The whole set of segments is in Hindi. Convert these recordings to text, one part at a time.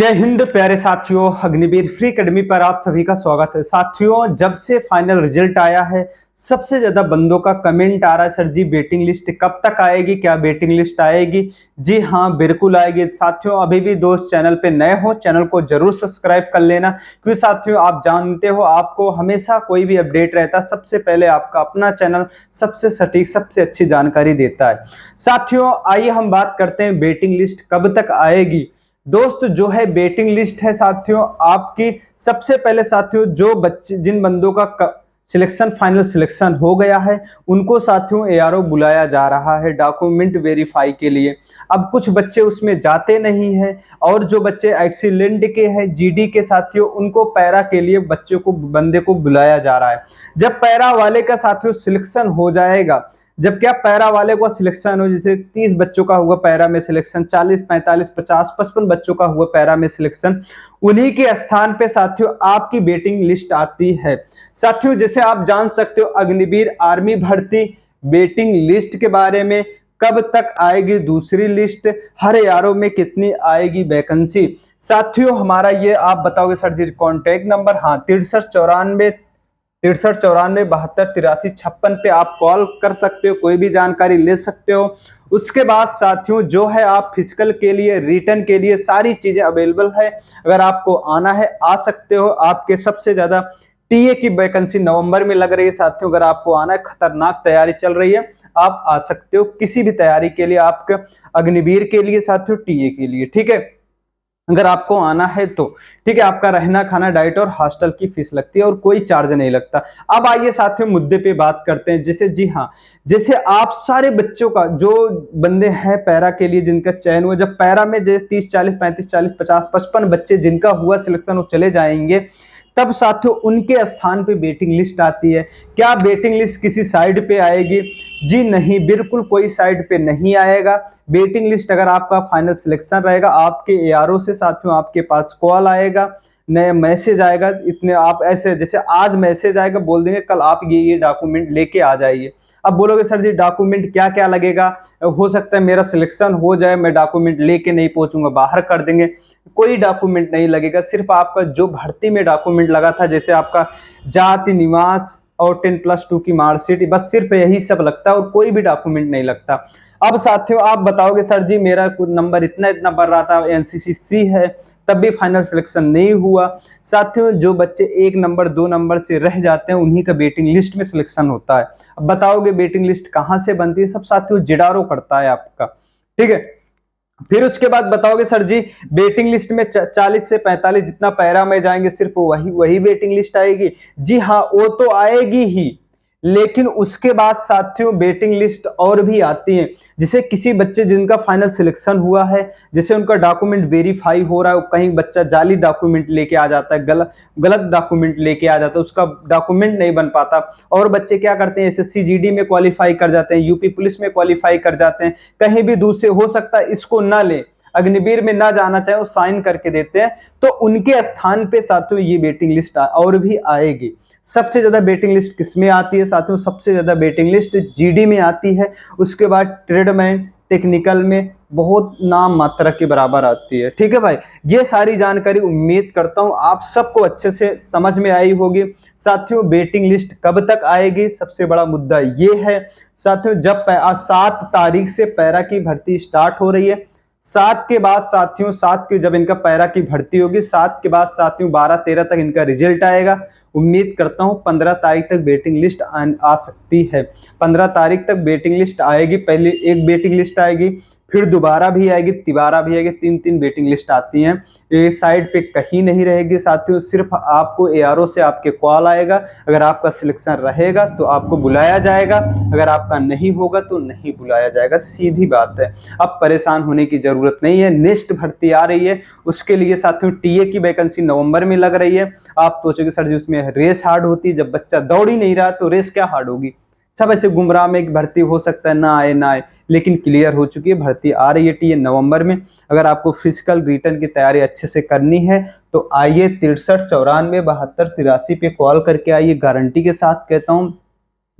जय हिंद प्यारे साथियों, अग्निवीर फ्री एकेडमी पर आप सभी का स्वागत है। साथियों, जब से फाइनल रिजल्ट आया है सबसे ज्यादा बंदों का कमेंट आ रहा है, सर जी वेटिंग लिस्ट कब तक आएगी, क्या वेटिंग लिस्ट आएगी? जी हाँ, बिल्कुल आएगी। साथियों, अभी भी दोस्त चैनल पे नए हो, चैनल को जरूर सब्सक्राइब कर लेना, क्योंकि साथियों आप जानते हो आपको हमेशा कोई भी अपडेट रहता है सबसे पहले आपका अपना चैनल सबसे सटीक सबसे अच्छी जानकारी देता है। साथियों, आइए हम बात करते हैं वेटिंग लिस्ट कब तक आएगी। दोस्त, जो है वेटिंग लिस्ट है साथियों आपकी, सबसे पहले साथियों जो बच्चे जिन बंदों का सिलेक्शन फाइनल सिलेक्शन हो गया है उनको साथियों एआरओ बुलाया जा रहा है डॉक्यूमेंट वेरीफाई के लिए। अब कुछ बच्चे उसमें जाते नहीं हैं, और जो बच्चे एक्सीलेंट के हैं जीडी के साथियों उनको पैरा के लिए बच्चे को बंदे को बुलाया जा रहा है। जब पैरा वाले का साथियों सिलेक्शन हो जाएगा, जब क्या पैरा वाले को सिलेक्शन हो, जैसे 30 बच्चों का हुआ पैरा में सिलेक्शन, 40 45 50 55 बच्चों का हुआ पैरा में सिलेक्शन, उन्हीं के स्थान पे साथियों आपकी वेटिंग लिस्ट आती है। साथियों, जैसे आप जान सकते हो अग्निवीर आर्मी भर्ती वेटिंग लिस्ट के बारे में, कब तक आएगी दूसरी लिस्ट, हर एआरओ में कितनी आएगी वैकेंसी। साथियों, हमारा ये आप बताओगे सर जी कॉन्टैक्ट नंबर, हाँ 6394 पे आप कॉल कर सकते हो, कोई भी जानकारी ले सकते हो। उसके बाद साथियों जो है आप फिजिकल के लिए रिटर्न के लिए सारी चीजें अवेलेबल है, अगर आपको आना है आ सकते हो। आपके सबसे ज्यादा टीए की वैकेंसी नवंबर में लग रही है साथियों, अगर आपको आना है, खतरनाक तैयारी चल रही है, आप आ सकते हो किसी भी तैयारी के लिए, आपके अग्निवीर के लिए साथियों, टीए के लिए, ठीक है, अगर आपको आना है तो। ठीक है, आपका रहना खाना डाइट और हॉस्टल की फीस लगती है और कोई चार्ज नहीं लगता। अब आइए साथियों मुद्दे पे बात करते हैं। जैसे जी हाँ, जैसे आप सारे बच्चों का जो बंदे हैं पैरा के लिए जिनका चयन हुआ, जब पैरा में जैसे 30 40 35 40 50 55 बच्चे जिनका हुआ सिलेक्शन वो चले जाएंगे, तब साथियों उनके स्थान पे वेटिंग लिस्ट आती है। क्या वेटिंग लिस्ट किसी साइड पे आएगी? जी नहीं, बिल्कुल कोई साइड पे नहीं आएगा। वेटिंग लिस्ट अगर आपका फाइनल सिलेक्शन रहेगा, आपके एआरओ से साथियों आपके पास कॉल आएगा, नया मैसेज आएगा, इतने आप ऐसे जैसे आज मैसेज आएगा बोल देंगे कल आप ये डॉक्यूमेंट लेके आ जाइए। अब बोलोगे सर जी डॉक्यूमेंट क्या क्या लगेगा, हो सकता है मेरा सिलेक्शन हो जाए मैं डॉक्यूमेंट लेके नहीं पहुंचूंगा, बाहर कर देंगे। कोई डॉक्यूमेंट नहीं लगेगा, सिर्फ आपका जो भर्ती में डॉक्यूमेंट लगा था, जैसे आपका जाति निवास और 10+2 की मार्कशीट, बस सिर्फ यही सब लगता है और कोई भी डॉक्यूमेंट नहीं लगता। अब साथियों आप बताओगे सर जी मेरा नंबर इतना इतना बढ़ रहा था, एनसीसी है, तब भी फाइनल सिलेक्शन नहीं हुआ। साथियों, जो बच्चे 1 नंबर 2 नंबर से रह जाते हैं उन्हीं का वेटिंग लिस्ट में सिलेक्शन होता है। अब बताओगे वेटिंग लिस्ट कहां से बनती है? सब साथियों जिडारो करता है आपका, ठीक है। फिर उसके बाद बताओगे सर जी वेटिंग लिस्ट में 40 से 45 जितना पैरा में जाएंगे सिर्फ वही वही वेटिंग लिस्ट आएगी? जी हाँ, वो तो आएगी ही, लेकिन उसके बाद साथियों वेटिंग लिस्ट और भी आती है। जैसे किसी बच्चे जिनका फाइनल सिलेक्शन हुआ है, जैसे उनका डॉक्यूमेंट वेरीफाई हो रहा है, कहीं बच्चा जाली डॉक्यूमेंट लेके आ जाता है, गलत गलत डॉक्यूमेंट लेके आ जाता है, उसका डॉक्यूमेंट नहीं बन पाता, और बच्चे क्या करते हैं एसएससी जीडी में क्वालिफाई कर जाते हैं, यूपी पुलिस में क्वालिफाई कर जाते हैं, कहीं भी दूसरे हो सकता है इसको ना ले, अग्निवीर में ना जाना चाहे, वो साइन करके देते हैं, तो उनके स्थान पे साथियों ये वेटिंग लिस्ट और भी आएगी। सबसे ज्यादा वेटिंग लिस्ट किसमें आती है साथियों? सबसे ज्यादा वेटिंग लिस्ट जीडी में आती है, उसके बाद ट्रेडमैन टेक्निकल में बहुत नाम मात्रा के बराबर आती है। ठीक है भाई, ये सारी जानकारी उम्मीद करता हूं आप सबको अच्छे से समझ में आई होगी। साथियों, वेटिंग लिस्ट कब तक आएगी, सबसे बड़ा मुद्दा ये है साथियों, जब 7 तारीख से पैरा की भर्ती स्टार्ट हो रही है, 7 के बाद साथियों 7 की जब इनका पैरा की भर्ती होगी, 7 के बाद साथियों 12-13 तक इनका रिजल्ट आएगा। उम्मीद करता हूं 15 तारीख तक वेटिंग लिस्ट आ सकती है। 15 तारीख तक वेटिंग लिस्ट आएगी, पहले एक वेटिंग लिस्ट आएगी, फिर दोबारा भी आएगी, तिबारा भी आएगी, 3-3 वेटिंग लिस्ट आती हैं। ये साइड पे कहीं नहीं रहेगी साथियों, सिर्फ आपको एआरओ से आपके कॉल आएगा, अगर आपका सिलेक्शन रहेगा तो आपको बुलाया जाएगा, अगर आपका नहीं होगा तो नहीं बुलाया जाएगा, सीधी बात है। अब परेशान होने की जरूरत नहीं है, नेक्स्ट भर्ती आ रही है, उसके लिए साथियों टीए की वैकेंसी नवंबर में लग रही है। आप सोचोगे सर जी उसमें रेस हार्ड होती है, जब बच्चा दौड़ ही नहीं रहा तो रेस क्या हार्ड होगी? सब ऐसे गुमराह में एक भर्ती हो सकता है ना आए ना आए, लेकिन क्लियर हो चुकी है, भर्ती आ रही है टीए नवंबर में। अगर आपको फिजिकल रिटर्न की तैयारी अच्छे से करनी है तो आइए 63 94 72 83 पे कॉल करके आइए, गारंटी के साथ कहता हूँ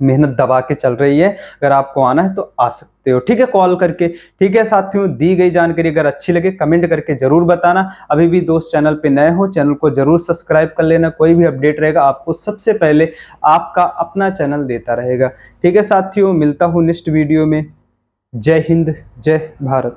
मेहनत दबा के चल रही है। अगर आपको आना है तो आ सकते हो, ठीक है, कॉल करके। ठीक है साथियों, दी गई जानकारी अगर अच्छी लगे कमेंट करके जरूर बताना। अभी भी दोस्त चैनल पे नए हो, चैनल को जरूर सब्सक्राइब कर लेना। कोई भी अपडेट रहेगा आपको सबसे पहले आपका अपना चैनल देता रहेगा। ठीक है साथियों, मिलता हूँ नेक्स्ट वीडियो में। जय हिंद, जय भारत।